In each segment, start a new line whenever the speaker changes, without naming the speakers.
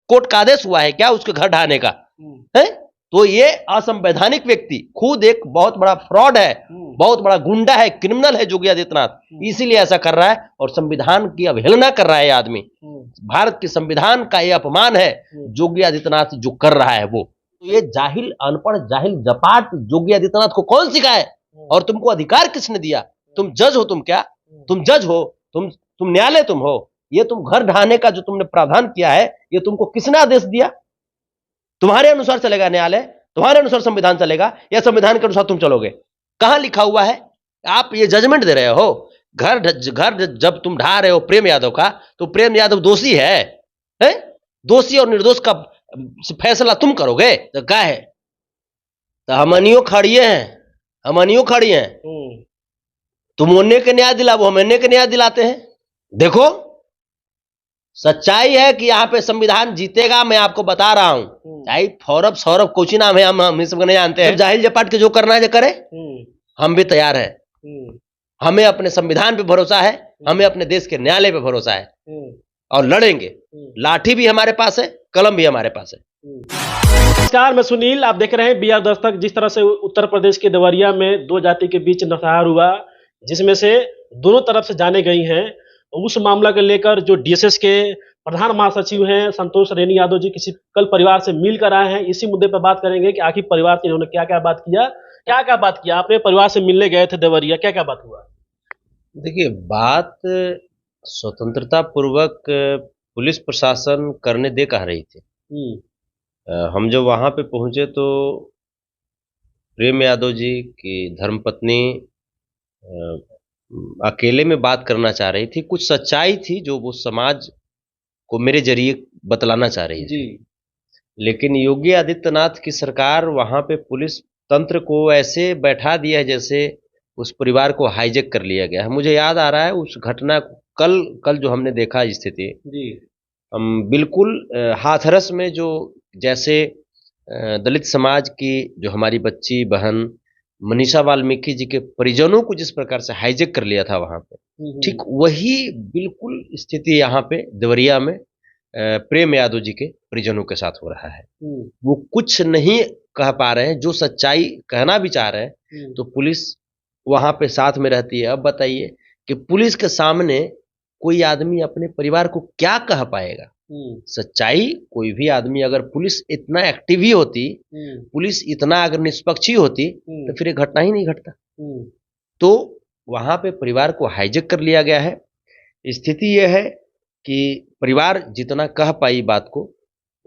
Court का आदेश हुआ है क्या उसके घर ढहाने का है? तो ये असंवैधानिक व्यक्ति खुद एक बहुत बड़ा फ्रॉड है, बहुत बड़ा गुंडा है, क्रिमिनल है योगी आदित्यनाथ, इसीलिए ऐसा कर रहा है और संविधान की अवहेलना कर रहा है ये आदमी। भारत के संविधान का ये अपमान है योगी आदित्यनाथ जो कर रहा है वो। तो ये जाहिल अनपढ़ जाहिल जपाट योगी आदित्यनाथ को कौन सिखाए और तुमको अधिकार किसने दिया? तुम जज हो? तुम क्या तुम जज हो? तुम न्यायालय तुम हो? ये तुम घर ढहाने का जो तुमने प्रावधान किया है ये तुमको किसने आदेश दिया? तुम्हारे अनुसार चलेगा न्यायालय? तुम्हारे अनुसार संविधान चलेगा या संविधान के अनुसार तुम चलोगे? कहां लिखा हुआ है? आप ये जजमेंट दे रहे हो। घर जब तुम ढा रहे हो प्रेम यादव का, तो प्रेम यादव दोषी है? दोषी और निर्दोष का फैसला तुम करोगे तो क्या है? तो हमनियो खड़िए हैं, हमनियो खड़ी हैं। तुम उन्हें के न्याय दिला, वो हम इन्हें के न्याय दिलाते हैं। देखो सच्चाई है कि यहाँ पे संविधान जीतेगा, मैं आपको बता रहा हूं। चाहे सौरभ कोची नाम है, हम इस सबको नहीं जानते हैं। जाहिल जपाट के जो करना है जो करे, हम भी तैयार हैं। हमें अपने संविधान पे भरोसा है, हमें अपने देश के न्यायालय पे भरोसा है और लड़ेंगे। लाठी भी हमारे पास है, कलम भी हमारे पास है।
नमस्कार, मैं सुनील, आप देख रहे हैं बी आर दस्तक। जिस तरह से उत्तर प्रदेश के देवरिया में दो जाति के बीच नरसंहार हुआ, जिसमें से दोनों तरफ से जाने गई हैं, उस मामला को लेकर जो डीएसएस के प्रधान महासचिव हैं संतोष रेनी यादव जी किसी कल परिवार से मिल कर आए हैं। इसी मुद्दे पर बात करेंगे कि आखिर परिवार से इन्होंने क्या क्या बात किया। आपने परिवार से मिलने गए थे देवरिया, क्या क्या बात हुआ?
देखिए, बात स्वतंत्रता पूर्वक पुलिस प्रशासन करने दे कह रही थी। हम जब वहां पे पहुंचे तो प्रेम यादव जी की धर्मपत्नी अकेले में बात करना चाह रही थी। कुछ सच्चाई थी जो वो समाज को मेरे जरिए बतलाना चाह रही थी। लेकिन योगी आदित्यनाथ की सरकार वहां पे पुलिस तंत्र को ऐसे बैठा दिया है जैसे उस परिवार को हाईजैक कर लिया गया है। मुझे याद आ रहा है उस घटना कल जो हमने देखा स्थिति, हम बिल्कुल हाथरस में जो जैसे दलित समाज की जो हमारी बच्ची बहन मनीषा वाल्मीकि जी के परिजनों को जिस प्रकार से हाईजैक कर लिया था वहां पे, ठीक वही बिल्कुल स्थिति यहाँ पे देवरिया में प्रेम यादव जी के परिजनों के साथ हो रहा है। वो कुछ नहीं कह पा रहे हैं, जो सच्चाई कहना भी चाह रहे हैं तो पुलिस वहां पे साथ में रहती है। अब बताइए कि पुलिस के सामने कोई आदमी अपने परिवार को क्या कह पाएगा? सच्चाई कोई भी आदमी, अगर पुलिस इतना एक्टिव ही होती, पुलिस इतना अगर निष्पक्ष ही होती तो फिर ये घटना ही नहीं घटता। तो वहां पे परिवार को हाईजैक कर लिया गया है। स्थिति यह है कि परिवार जितना कह पाई बात को,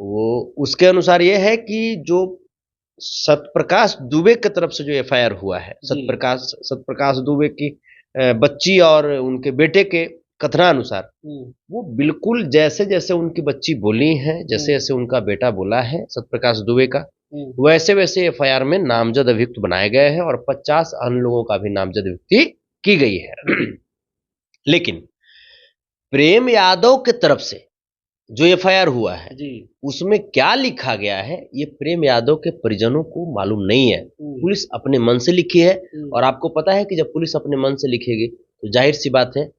वो उसके अनुसार यह है कि जो सत्यप्रकाश दुबे की तरफ से जो एफआईआर हुआ है, सत्यप्रकाश दुबे की बच्ची और उनके बेटे के कथनानुसार, वो बिल्कुल जैसे जैसे उनकी बच्ची बोली है, जैसे जैसे उनका बेटा बोला है सत्यप्रकाश दुबे का, वैसे वैसे एफआईआर में नामजद अभियुक्त बनाए गए हैं और 50 अन्य लोगों का भी नामजद अभियुक्ति की गई है। लेकिन प्रेम यादव के तरफ से जो एफआईआर हुआ है उसमें क्या लिखा गया है ये प्रेम यादव के परिजनों को मालूम नहीं है। पुलिस अपने मन से लिखी है और आपको पता है कि जब पुलिस अपने मन से लिखेगी तो जाहिर सी बात है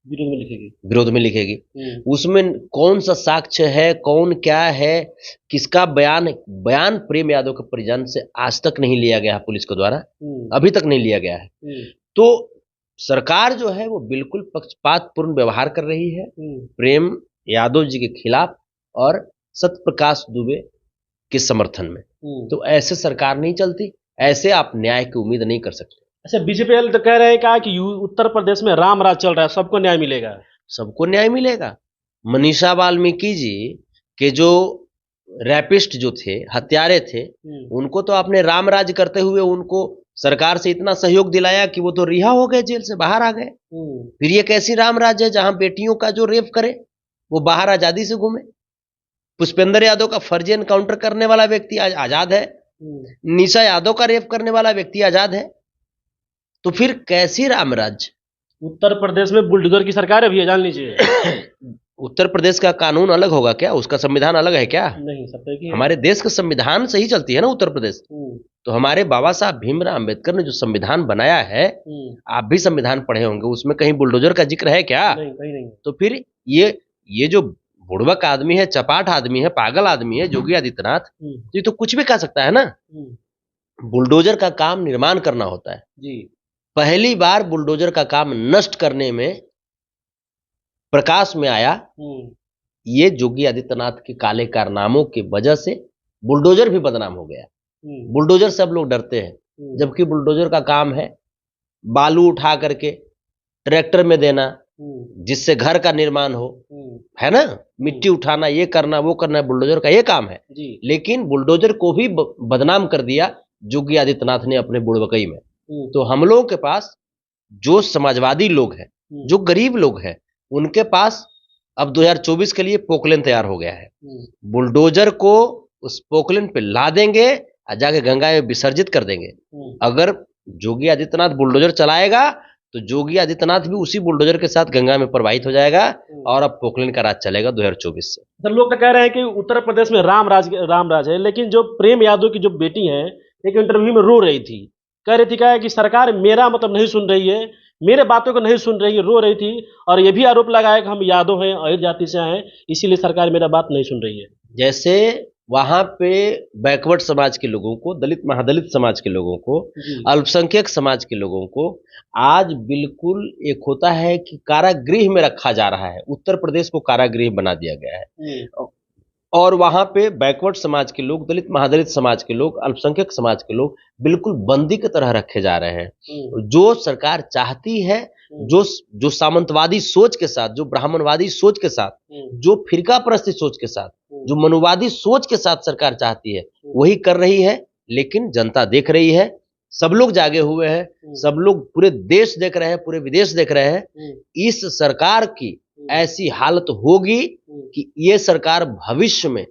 विरोध में लिखेगी। उसमें कौन सा साक्ष्य है, कौन क्या है, किसका बयान प्रेम यादव के परिजन से आज तक नहीं लिया गया है पुलिस के द्वारा, अभी तक नहीं लिया गया है। तो सरकार जो है वो बिल्कुल पक्षपातपूर्ण व्यवहार कर रही है प्रेम यादव जी के खिलाफ और सत्यप्रकाश दुबे के समर्थन में। तो ऐसे सरकार नहीं चलती, ऐसे आप न्याय की उम्मीद नहीं कर सकते।
अच्छा, बीजेपी वाले तो कह रहे हैं कि उत्तर प्रदेश में राम राज चल रहा है, सबको न्याय मिलेगा।
सबको न्याय मिलेगा। मनीषा वाल्मीकि जी के जो रैपिस्ट जो थे, हत्यारे थे, उनको तो आपने राम राज करते हुए उनको सरकार से इतना सहयोग दिलाया कि वो तो रिहा हो गए, जेल से बाहर आ गए। फिर ये कैसी राम राज है जहां बेटियों का जो रेप करे वो बाहर आजादी से घूमे? पुष्पेंद्र यादव का फर्जी एनकाउंटर करने वाला व्यक्ति आजाद है, निशा यादव का रेप करने वाला व्यक्ति आजाद है, तो फिर कैसी राम राज?
उत्तर प्रदेश में बुलडोजर की सरकार अभी जान लीजिए।
उत्तर प्रदेश का कानून अलग होगा क्या? उसका संविधान अलग है क्या?
नहीं, सब एक
हमारे देश का संविधान से ही चलती है ना उत्तर प्रदेश। तो हमारे बाबा साहब भीमराव अंबेडकर ने जो संविधान बनाया है, आप भी संविधान पढ़े होंगे, उसमें कहीं बुलडोजर का जिक्र है क्या?
नहीं।
तो फिर ये जो बुड़बक आदमी है, चपाट आदमी है, पागल आदमी है योगी आदित्यनाथ, ये तो कुछ भी कर सकता है ना। बुलडोजर का काम निर्माण करना होता है जी। पहली बार बुलडोजर का काम नष्ट करने में प्रकाश में आया, ये योगी आदित्यनाथ के काले कारनामों की वजह से बुलडोजर भी बदनाम हो गया। बुलडोजर से अब लोग डरते हैं, जबकि बुलडोजर का काम है बालू उठा करके ट्रैक्टर में देना, जिससे घर का निर्माण हो, है ना, मिट्टी उठाना, ये करना वो करना, बुलडोजर का ये काम है जी। लेकिन बुलडोजर को भी बदनाम कर दिया योगी आदित्यनाथ ने अपने बुड़बकई में। तो हम लोगों के पास जो समाजवादी लोग हैं, जो गरीब लोग हैं, उनके पास अब 2024 के लिए पोकलेन तैयार हो गया है। बुलडोजर को उस पोकलेन पे ला देंगे और जाके गंगा में विसर्जित कर देंगे। अगर योगी आदित्यनाथ बुलडोजर चलाएगा तो योगी आदित्यनाथ भी उसी बुलडोजर के साथ गंगा में प्रवाहित हो जाएगा और अब पोकलेन का राज चलेगा 2024 से।
तो लोग तो कह रहे हैं कि उत्तर प्रदेश में राम राज है, लेकिन जो प्रेम यादव की जो बेटी है एक इंटरव्यू में रो रही थी, कह रही थी क्या है कि सरकार मेरा मतलब नहीं सुन रही है, मेरे बातों को नहीं सुन रही है, रो रही थी और ये भी आरोप लगाया कि हम यादव हैं, अहिर जाति से हैं, इसीलिए सरकार मेरा बात नहीं सुन रही है।
जैसे वहां पे बैकवर्ड समाज के लोगों को, दलित महादलित समाज के लोगों को, अल्पसंख्यक समाज के लोगों को आज बिल्कुल एक होता है कि कारागृह में रखा जा रहा है। उत्तर प्रदेश को कारागृह बना दिया गया है और वहां पे बैकवर्ड समाज के लोग, दलित महादलित समाज के लोग, अल्पसंख्यक समाज के लोग बिल्कुल बंदी की तरह रखे जा रहे हैं। जो सरकार चाहती है, जो सामंतवादी सोच के साथ, जो ब्राह्मणवादी सोच के साथ, जो फिरका परस्ती सोच के साथ, जो मनुवादी सोच के साथ सरकार चाहती है वही कर रही है। लेकिन जनता देख रही है, सब लोग जागे हुए हैं, सब लोग, पूरे देश देख रहे हैं, पूरे विदेश देख रहे हैं। इस सरकार की ऐसी हालत होगी कि ये सरकार भविष्य में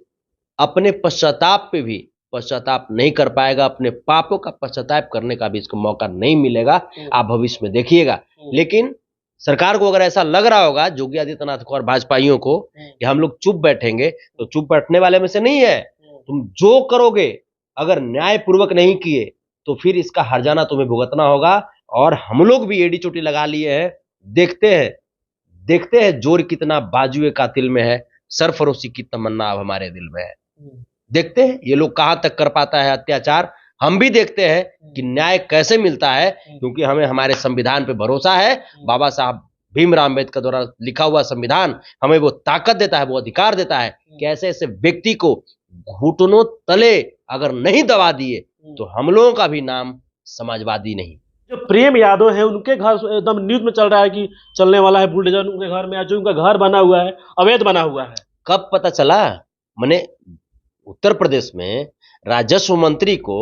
अपने पश्चाताप पे भी पश्चाताप नहीं कर पाएगा, अपने पापों का पश्चाताप करने का भी इसको मौका नहीं मिलेगा। आप भविष्य में देखिएगा। लेकिन सरकार को अगर ऐसा लग रहा होगा, योगी आदित्यनाथ को और भाजपाइयों को, कि हम लोग चुप बैठेंगे, तो चुप बैठने वाले में से नहीं है। तुम जो करोगे अगर न्यायपूर्वक नहीं किए तो फिर इसका हर्जाना तुम्हें भुगतना होगा। और हम लोग भी एड़ी चोटी लगा लिए हैं, देखते हैं जोर कितना बाजुए कातिल में है, सरफरोशी की तमन्ना अब हमारे दिल में है। देखते हैं ये लोग कहां तक कर पाता है अत्याचार। हम भी देखते हैं कि न्याय कैसे मिलता है, क्योंकि हमें हमारे संविधान पे भरोसा है। बाबा साहब भीमराव अम्बेडकर द्वारा लिखा हुआ संविधान हमें वो ताकत देता है, वो अधिकार देता है कि ऐसे ऐसे व्यक्ति को घुटनों तले अगर नहीं दबा दिए तो हम लोगों का भी नाम समाजवादी नहीं।
जो प्रेम यादव है उनके घर एकदम न्यूज में चल रहा है कि चलने वाला है बुलडोजर उनके घर में, जो उनका घर बना हुआ है अवैध बना हुआ है।
कब पता चला? मैंने उत्तर प्रदेश में राजस्व मंत्री को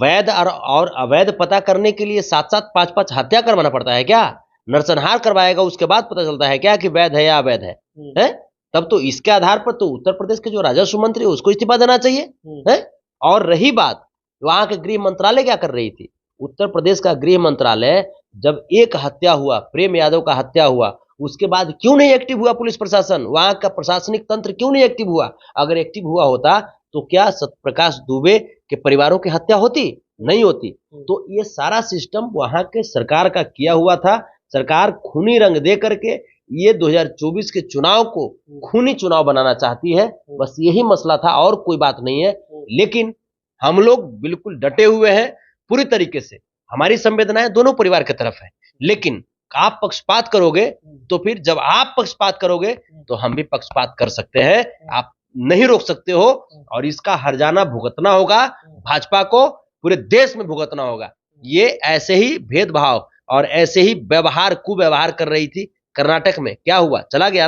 वैध और अवैध पता करने के लिए 7-7, 5-5 हत्या करवाना पड़ता है क्या? नरसंहार करवाएगा उसके बाद पता चलता है क्या कि वैध है या अवैध है? तब तो इसके आधार पर तो उत्तर प्रदेश के जो राजस्व मंत्री है उसको इस्तीफा देना चाहिए है। और रही बात वहां के गृह मंत्रालय क्या कर रही थी, उत्तर प्रदेश का गृह मंत्रालय जब एक हत्या हुआ, प्रेम यादव का हत्या हुआ, उसके बाद क्यों नहीं एक्टिव हुआ पुलिस प्रशासन? वहां का प्रशासनिक तंत्र क्यों नहीं एक्टिव हुआ? अगर एक्टिव हुआ होता तो क्या सत्यप्रकाश दुबे के परिवारों की हत्या होती? नहीं होती। तो ये सारा सिस्टम वहां के सरकार का किया हुआ था। सरकार खूनी रंग दे करके ये 2024 के चुनाव को खूनी चुनाव बनाना चाहती है, बस यही मसला था और कोई बात नहीं है। लेकिन हम लोग बिल्कुल डटे हुए हैं पूरी तरीके से, हमारी संवेदनाएं दोनों परिवार की तरफ है। लेकिन आप पक्षपात करोगे तो फिर जब आप पक्षपात करोगे तो हम भी पक्षपात कर सकते हैं, आप नहीं रोक सकते हो। और इसका हर्जाना भुगतना होगा, भाजपा को पूरे देश में भुगतना होगा। ये ऐसे ही भेदभाव और ऐसे ही व्यवहार कुव्यवहार कर रही थी कर्नाटक में, क्या हुआ? चला गया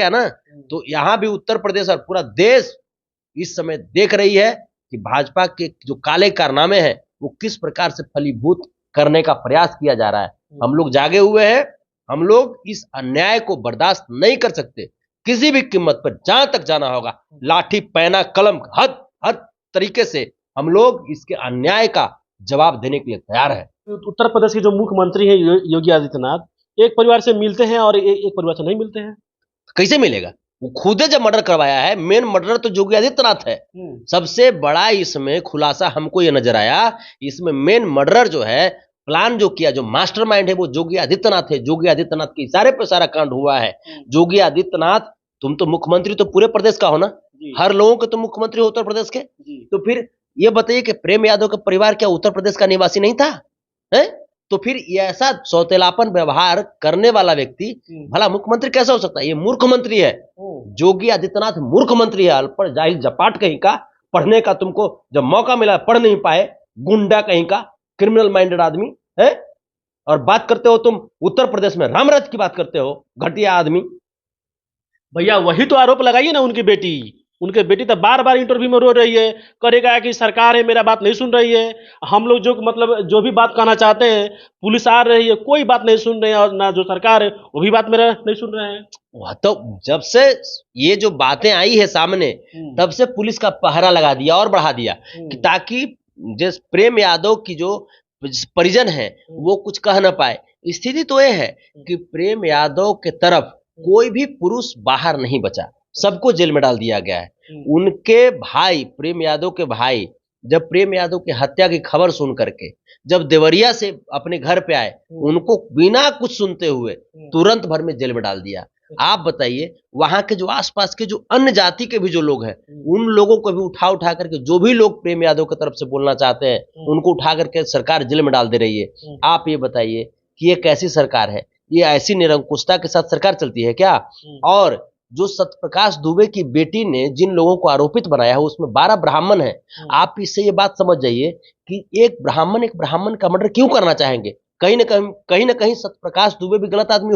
ना। तो यहां भी उत्तर प्रदेश और पूरा देश इस समय देख रही है कि भाजपा के जो काले कारनामे हैं वो किस प्रकार से फलीभूत करने का प्रयास किया जा रहा है। हम लोग जागे हुए हैं, हम लोग इस अन्याय को बर्दाश्त नहीं कर सकते। किसी भी कीमत पर जहां तक जाना होगा, लाठी पैना कलम हर तरीके से हम लोग इसके अन्याय का जवाब देने के लिए तैयार है।
उत्तर प्रदेश के जो मुख्यमंत्री हैं योगी आदित्यनाथ, एक परिवार से मिलते हैं और एक परिवार से नहीं मिलते हैं।
कैसे मिलेगा? वो खुद जब मर्डर करवाया है, मेन मर्डर तो योगी आदित्यनाथ है। सबसे बड़ा इसमें खुलासा हमको ये नजर आया, इसमें मेन मर्डर जो है, प्लान जो किया, जो मास्टरमाइंड है वो योगी आदित्यनाथ है। योगी आदित्यनाथ के इशारे पर सारा कांड हुआ है। योगी आदित्यनाथ तुम तो मुख्यमंत्री तो पूरे प्रदेश का हो ना, हर लोगों के तुम मुख्यमंत्री हो उत्तर प्रदेश के। तो फिर ये बताइए कि प्रेम यादव का परिवार क्या उत्तर प्रदेश का निवासी नहीं था? है? तो फिर ये ऐसा सौतेलापन व्यवहार करने वाला व्यक्ति भला मुख्यमंत्री कैसा हो सकता है? ये मूर्ख मंत्री है। योगी आदित्यनाथ मूर्ख मंत्री है, अल्पड़ जाहिल जपाट कहीं का। पढ़ने का तुमको जब मौका मिला पढ़ नहीं पाए, गुंडा कहीं का, क्रिमिनल माइंडेड आदमी है। और बात करते हो तुम उत्तर प्रदेश में रामराज की बात करते हो, घटिया आदमी।
भैया वही तो आरोप लगाइए ना, उनके बेटी तो बार बार इंटरव्यू में रो रही है, करेगा कि सरकार है मेरा बात नहीं सुन रही है, हम लोग जो मतलब जो भी बात कहना चाहते हैं पुलिस आ रही है, कोई बात नहीं सुन रहे हैं, और ना जो सरकार है वो भी बात मेरा नहीं सुन रहे हैं।
वह तो जब से ये जो बातें आई है सामने, तब से पुलिस का पहरा लगा दिया और बढ़ा दिया कि ताकि जिस प्रेम यादव की जो परिजन है वो कुछ कह ना पाए। स्थिति तो ये है कि प्रेम यादव के तरफ कोई भी पुरुष बाहर नहीं बचा, सबको जेल में डाल दिया गया है। उनके भाई, प्रेम यादव के भाई, जब प्रेम यादव की हत्या की खबर सुन करके जब देवरिया से अपने घर पे आए, उनको बिना कुछ सुनते हुए तुरंत भर में जेल में डाल दिया। आप बताइए वहां के जो आसपास के जो अन्य जाति के भी जो लोग हैं, उन लोगों को भी उठा उठा करके, जो भी लोग प्रेम यादव की तरफ से बोलना चाहते हैं, उनको उठा करके सरकार जेल में डाल दे रही है। आप ये बताइए कि ये कैसी सरकार है? ये ऐसी निरंकुशता के साथ सरकार चलती है क्या? और जो सत्यप्रकाश दुबे की बेटी ने जिन लोगों को आरोपित बनाया है उसमें 12 ब्राह्मण हैं। आप इससे ये बात समझ जाइए कि एक ब्राह्मण का मर्डर क्यों करना चाहेंगे? कहीं ना कहीं सत्यप्रकाश दुबे भी गलत आदमी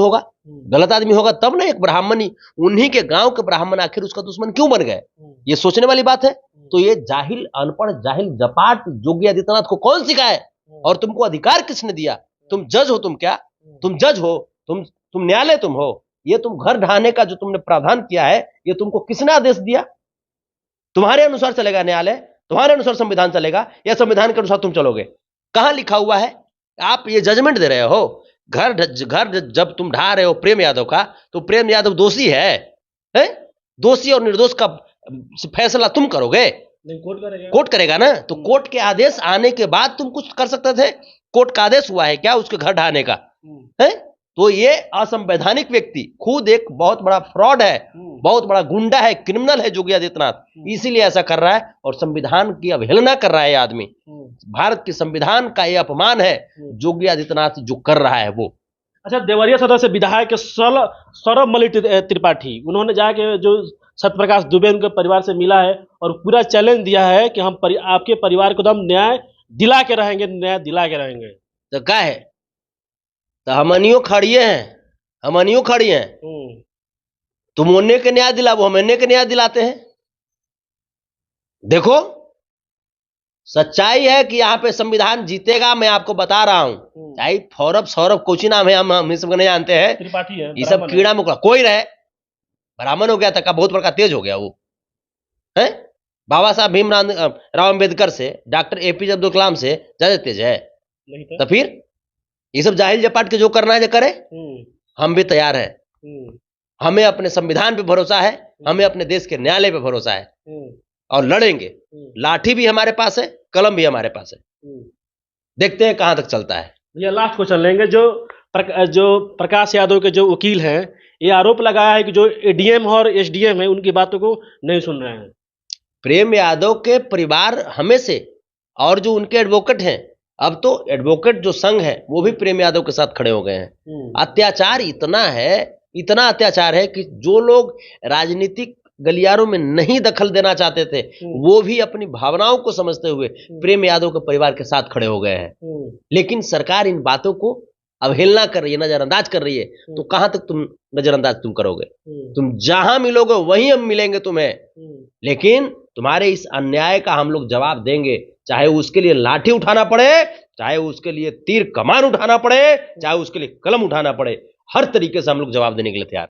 होगा तब ना एक ब्राह्मण ही, उन्हीं के गांव के ब्राह्मण आखिर उसका दुश्मन क्यों बन गए? ये सोचने वाली बात है। तो ये जाहिल, अनपढ़, जाहिल, जपाट योगी आदित्यनाथ को कौन सिखाए? और तुमको अधिकार किसने दिया? तुम जज हो? तुम क्या? तुम जज हो? तुम न्यायालय तुम हो? ये तुम घर ढहाने का जो तुमने प्रावधान किया है, ये तुमको किसने आदेश दिया? तुम्हारे अनुसार चलेगा न्यायालय? तुम्हारे अनुसार संविधान चलेगा या संविधान के अनुसार तुम चलोगे? कहां लिखा हुआ है? आप ये जजमेंट दे रहे हो। घर जब तुम ढा रहे हो प्रेम यादव का, तो प्रेम यादव दोषी है? दोषी और निर्दोष का फैसला तुम करोगे?
नहीं,
कोर्ट करेगा ना। तो कोर्ट के आदेश आने के बाद तुम कुछ कर सकते थे। कोर्ट का आदेश हुआ है क्या उसके घर ढहाने का? है? तो ये असंवैधानिक व्यक्ति खुद एक बहुत बड़ा फ्रॉड है, बहुत बड़ा गुंडा है, क्रिमिनल है योगी आदित्यनाथ, इसीलिए ऐसा कर रहा है और संविधान की अवहेलना कर रहा है। आदमी भारत के संविधान का ये अपमान है योगी आदित्यनाथ जो कर रहा है वो।
अच्छा, देवरिया सदर से विधायक सौरभ मलिक त्रिपाठी, उन्होंने जाके जो सत्यप्रकाश दुबे उनके परिवार से मिला है और पूरा चैलेंज दिया है कि हम आपके परिवार को तो हम न्याय दिला के रहेंगे।
तो क्या है? तो हमनियो खड़ी हैं। तुम उन्हें के न्याय दिलाओ, हम इन्हें के न्याय दिलाते हैं। देखो सच्चाई है कि यहाँ पे संविधान जीतेगा, मैं आपको बता रहा हूं। चाहे सौरभ कोची नाम है, हम सब नहीं जानते हैं,
त्रिपाठी है,
ये सब कीड़ा मुकड़ा कोई रहे, ब्राह्मण हो गया था का बहुत बड़का तेज हो गया वो है। बाबा साहब भीमराव अम्बेडकर से, डॉक्टर APJ अब्दुल कलाम से ज्यादा तेज है? तो फिर ये सब जाहिल जपाट के जो करना है जो करे, हम भी तैयार हैं। हमें अपने संविधान पे भरोसा है, हमें अपने देश के न्यायालय पे भरोसा है और लड़ेंगे। लाठी भी हमारे पास है, कलम भी हमारे पास है। देखते हैं कहां तक चलता है।
ये लास्ट क्वेश्चन लेंगे। जो प्रकाश यादव के जो वकील हैं, ये आरोप लगाया है कि जो ADM और SDM है उनकी बातों को नहीं सुन रहे हैं।
प्रेम यादव के परिवार हमें से, और जो उनके एडवोकेट हैं, अब तो एडवोकेट जो संघ है वो भी प्रेम यादव के साथ खड़े हो गए हैं। अत्याचार इतना अत्याचार है कि जो लोग राजनीतिक गलियारों में नहीं दखल देना चाहते थे, वो भी अपनी भावनाओं को समझते हुए प्रेम यादव के परिवार के साथ खड़े हो गए हैं। लेकिन सरकार इन बातों को अवहेलना कर रही है, नजरअंदाज कर रही है। तो कहां तक तुम नजरअंदाज तुम करोगे? तुम जहां मिलोगे वहीं हम मिलेंगे तुम्हें, लेकिन तुम्हारे इस अन्याय का हम लोग जवाब देंगे, चाहे उसके लिए लाठी उठाना पड़े, चाहे उसके लिए तीर कमान उठाना पड़े, चाहे उसके लिए कलम उठाना पड़े। हर तरीके से हम लोग जवाब देने के लिए तैयार।